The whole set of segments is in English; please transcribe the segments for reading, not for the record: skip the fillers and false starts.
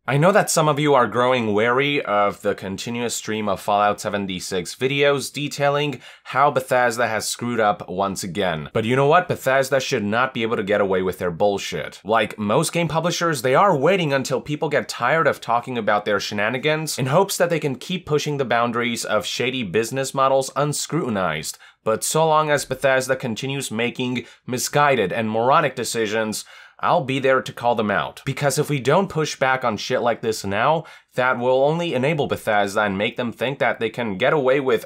I know that some of you are growing wary of the continuous stream of Fallout 76 videos detailing how Bethesda has screwed up once again. But you know what? Bethesda should not be able to get away with their bullshit. Like most game publishers, they are waiting until people get tired of talking about their shenanigans in hopes that they can keep pushing the boundaries of shady business models unscrutinized. But so long as Bethesda continues making misguided and moronic decisions, I'll be there to call them out. Because if we don't push back on shit like this now, that will only enable Bethesda and make them think that they can get away with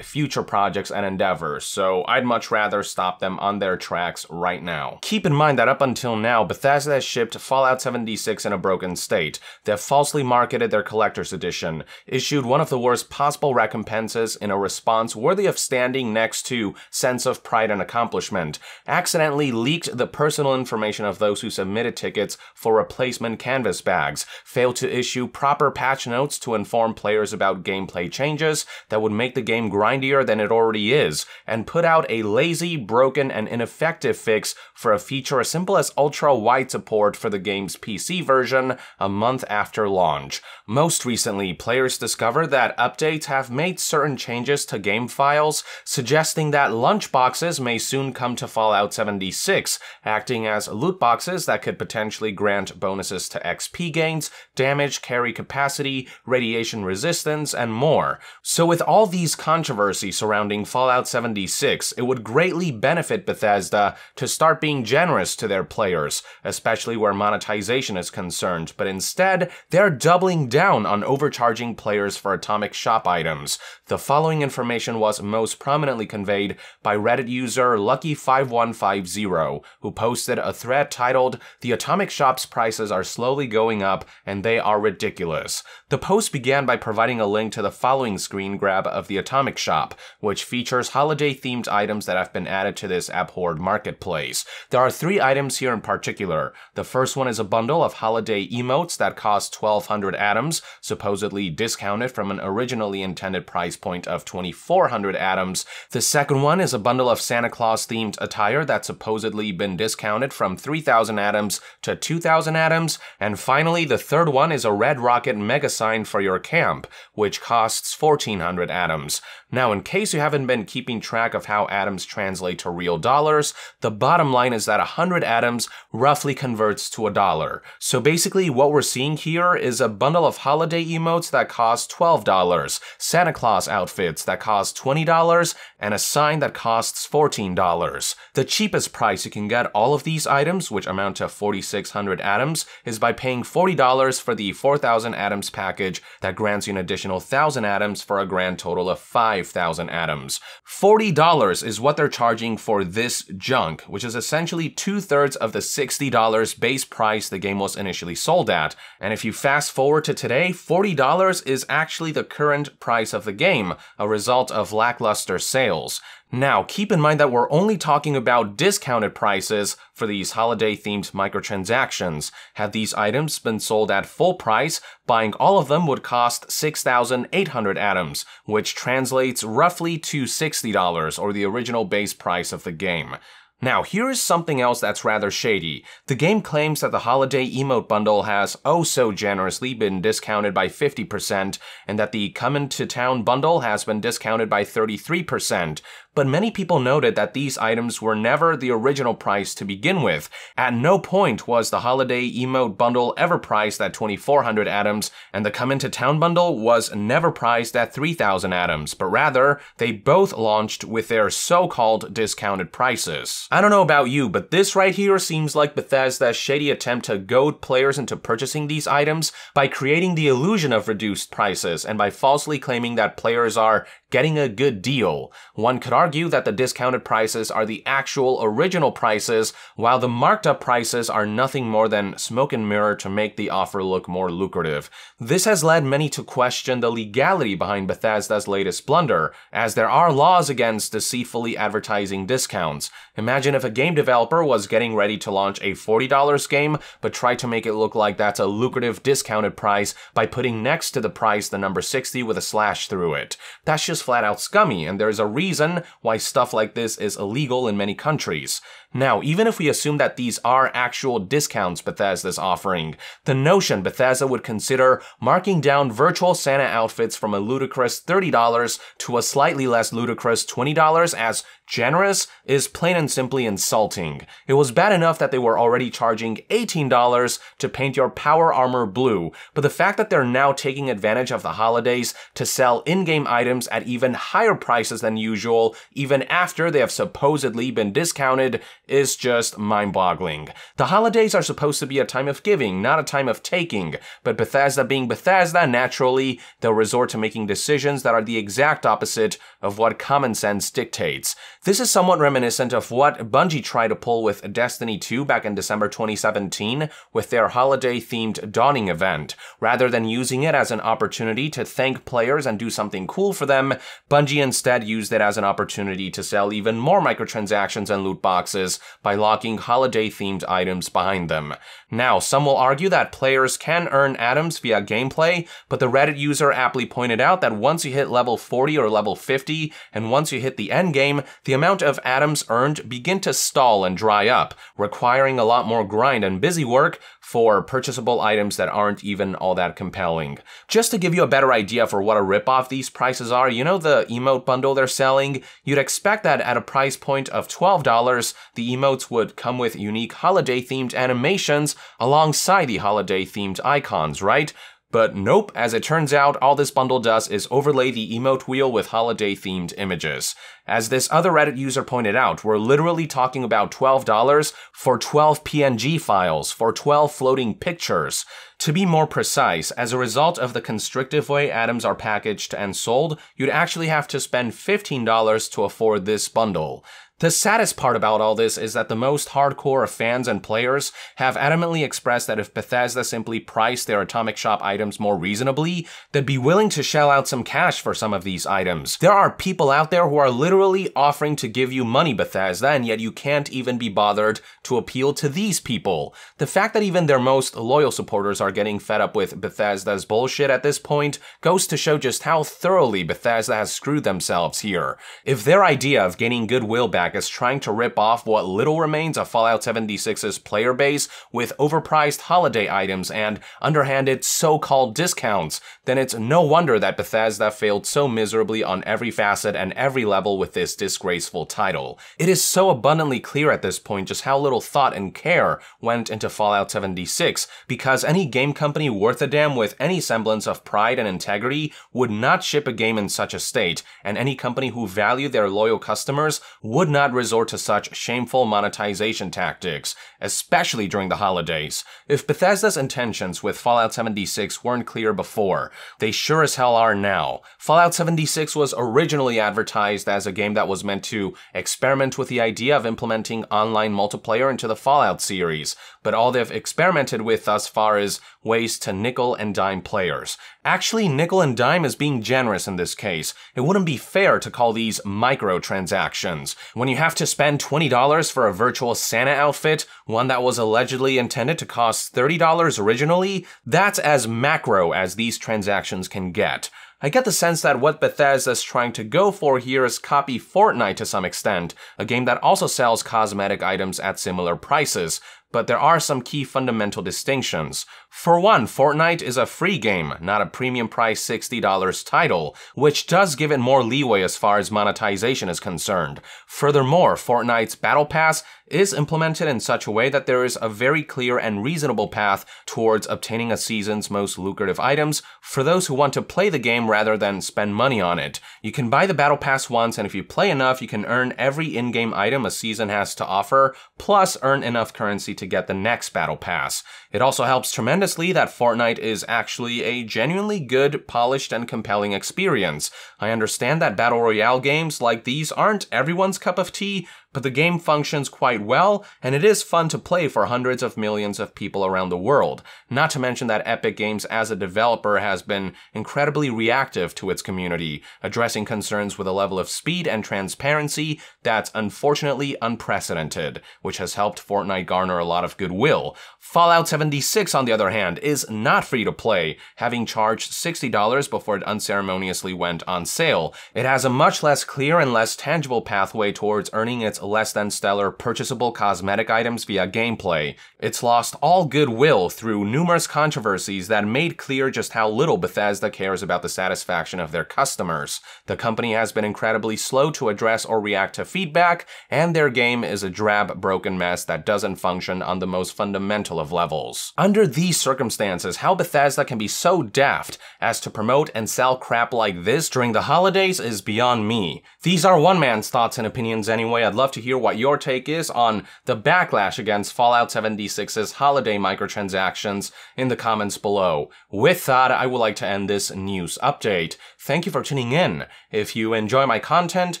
future projects and endeavors, so I'd much rather stop them on their tracks right now. Keep in mind that up until now, Bethesda has shipped Fallout 76 in a broken state. They've falsely marketed their collector's edition, issued one of the worst possible recompenses in a response worthy of standing next to sense of pride and accomplishment, accidentally leaked the personal information of those who submitted tickets for replacement canvas bags, failed to issue proper patch notes to inform players about gameplay changes that would make the game grindier than it already is, and put out a lazy, broken, and ineffective fix for a feature as simple as ultra-wide support for the game's PC version a month after launch. Most recently, players discovered that updates have made certain changes to game files, suggesting that Lunchboxes may soon come to Fallout 76, acting as loot boxes that could potentially grant bonuses to XP gains, damage, carry capacity, radiation resistance, and more. So with all these controversies surrounding Fallout 76, it would greatly benefit Bethesda to start being generous to their players, especially where monetization is concerned, but instead, they're doubling down on overcharging players for Atomic Shop items. The following information was most prominently conveyed by Reddit user Lucky5150, who posted a thread titled, "The Atomic Shop's prices are slowly going up, and they are ridiculous." The post began by providing a link to the following screen grab of the Atomic Shop, which features holiday-themed items that have been added to this abhorred marketplace. There are 3 items here in particular. The first one is a bundle of holiday emotes that cost 1,200 atoms, supposedly discounted from an originally intended price point of 2,400 atoms. The second one is a bundle of Santa Claus-themed attire that's supposedly been discounted from 3,000 atoms to 2,000 atoms. And finally, the third one is a red rocket mega sign for your camp, which costs 1,400 atoms. Now, in case you haven't been keeping track of how atoms translate to real dollars, the bottom line is that 100 atoms roughly converts to $1. So basically what we're seeing here is a bundle of holiday emotes that cost $12, Santa Claus outfits that cost $20, and a sign that costs $14. The cheapest price you can get all of these items, which amount to 4,600 atoms, is by paying $40 for the 4,000 atoms package that grants you an additional 1,000 atoms for a grand total of 5,000 atoms. $40 is what they're charging for this junk, which is essentially 2/3 of the $60 base price the game was initially sold at. And if you fast forward to today, $40 is actually the current price of the game, a result of lackluster sales. Now, keep in mind that we're only talking about discounted prices for these holiday-themed microtransactions. Had these items been sold at full price, buying all of them would cost 6,800 atoms, which translates roughly to $60, or the original base price of the game. Now, here is something else that's rather shady. The game claims that the holiday emote bundle has oh so generously been discounted by 50%, and that the Comin' to Town bundle has been discounted by 33%. But many people noted that these items were never the original price to begin with. At no point was the holiday emote bundle ever priced at 2,400 atoms, and the Come Into Town bundle was never priced at 3,000 atoms, but rather, they both launched with their so-called discounted prices. I don't know about you, but this right here seems like Bethesda's shady attempt to goad players into purchasing these items by creating the illusion of reduced prices and by falsely claiming that players are getting a good deal. One could argue that the discounted prices are the actual original prices, while the marked up prices are nothing more than smoke and mirror to make the offer look more lucrative. This has led many to question the legality behind Bethesda's latest blunder, as there are laws against deceitfully advertising discounts. Imagine if a game developer was getting ready to launch a $40 game, but tried to make it look like that's a lucrative discounted price by putting next to the price the number 60 with a slash through it. That's just flat out scummy, and there's a reason why stuff like this is illegal in many countries. Now, even if we assume that these are actual discounts Bethesda's offering, the notion Bethesda would consider marking down virtual Santa outfits from a ludicrous $30 to a slightly less ludicrous $20 as generous is plain and simply insulting. It was bad enough that they were already charging $18 to paint your power armor blue, but the fact that they're now taking advantage of the holidays to sell in-game items at even higher prices than usual, even after they have supposedly been discounted, is just mind-boggling. The holidays are supposed to be a time of giving, not a time of taking, but Bethesda being Bethesda, naturally, they'll resort to making decisions that are the exact opposite of what common sense dictates. This is somewhat reminiscent of what Bungie tried to pull with Destiny 2 back in December 2017 with their holiday-themed Dawning event. Rather than using it as an opportunity to thank players and do something cool for them, Bungie instead used it as an opportunity to sell even more microtransactions and loot boxes by locking holiday-themed items behind them. Now, some will argue that players can earn items via gameplay, but the Reddit user aptly pointed out that once you hit level 40 or level 50, and once you hit the endgame, the amount of atoms earned begin to stall and dry up, requiring a lot more grind and busy work for purchasable items that aren't even all that compelling. Just to give you a better idea for what a ripoff these prices are, you know the emote bundle they're selling? You'd expect that at a price point of $12, the emotes would come with unique holiday-themed animations alongside the holiday-themed icons, right? But nope, as it turns out, all this bundle does is overlay the emote wheel with holiday-themed images. As this other Reddit user pointed out, we're literally talking about $12 for 12 PNG files, for 12 floating pictures. To be more precise, as a result of the constrictive way items are packaged and sold, you'd actually have to spend $15 to afford this bundle. The saddest part about all this is that the most hardcore of fans and players have adamantly expressed that if Bethesda simply priced their Atomic Shop items more reasonably, they'd be willing to shell out some cash for some of these items. There are people out there who are literally offering to give you money, Bethesda, and yet you can't even be bothered to appeal to these people. The fact that even their most loyal supporters are getting fed up with Bethesda's bullshit at this point goes to show just how thoroughly Bethesda has screwed themselves here. If their idea of gaining goodwill back is trying to rip off what little remains of Fallout 76's player base with overpriced holiday items and underhanded so-called discounts, then it's no wonder that Bethesda failed so miserably on every facet and every level with this disgraceful title. It is so abundantly clear at this point just how little thought and care went into Fallout 76, because any game company worth a damn with any semblance of pride and integrity would not ship a game in such a state, and any company who valued their loyal customers would not resort to such shameful monetization tactics, especially during the holidays. If Bethesda's intentions with Fallout 76 weren't clear before, they sure as hell are now. Fallout 76 was originally advertised as a game that was meant to experiment with the idea of implementing online multiplayer into the Fallout series, but all they've experimented with thus far is ways to nickel and dime players. Actually, nickel and dime is being generous in this case. It wouldn't be fair to call these microtransactions. When you have to spend $20 for a virtual Santa outfit, one that was allegedly intended to cost $30 originally, that's as macro as these transactions can get. I get the sense that what Bethesda's trying to go for here is copy Fortnite to some extent, a game that also sells cosmetic items at similar prices, but there are some key fundamental distinctions. For one, Fortnite is a free game, not a premium price $60 title, which does give it more leeway as far as monetization is concerned. Furthermore, Fortnite's Battle Pass is implemented in such a way that there is a very clear and reasonable path towards obtaining a season's most lucrative items for those who want to play the game rather than spend money on it. You can buy the Battle Pass once, and if you play enough, you can earn every in-game item a season has to offer, plus earn enough currency to get the next Battle Pass. It also helps tremendously that Fortnite is actually a genuinely good, polished, and compelling experience. I understand that Battle Royale games like these aren't everyone's cup of tea, but the game functions quite well, and it is fun to play for hundreds of millions of people around the world. Not to mention that Epic Games as a developer has been incredibly reactive to its community, addressing concerns with a level of speed and transparency that's unfortunately unprecedented, which has helped Fortnite garner a lot of goodwill. Fallout 76, on the other hand, is not free to play, having charged $60 before it unceremoniously went on sale. It has a much less clear and less tangible pathway towards earning its out less than stellar purchasable cosmetic items via gameplay. It's lost all goodwill through numerous controversies that made clear just how little Bethesda cares about the satisfaction of their customers. The company has been incredibly slow to address or react to feedback, and their game is a drab, broken mess that doesn't function on the most fundamental of levels. Under these circumstances, how Bethesda can be so daft as to promote and sell crap like this during the holidays is beyond me. These are one man's thoughts and opinions anyway. I'd love to hear what your take is on the backlash against Fallout 76's holiday microtransactions in the comments below. With that, I would like to end this news update. Thank you for tuning in. If you enjoy my content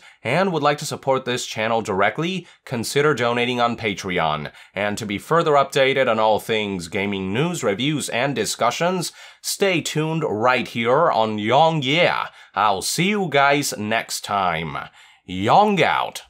and would like to support this channel directly, consider donating on Patreon. And to be further updated on all things gaming news, reviews, and discussions, stay tuned right here on Yong Yeah. I'll see you guys next time. Yong out.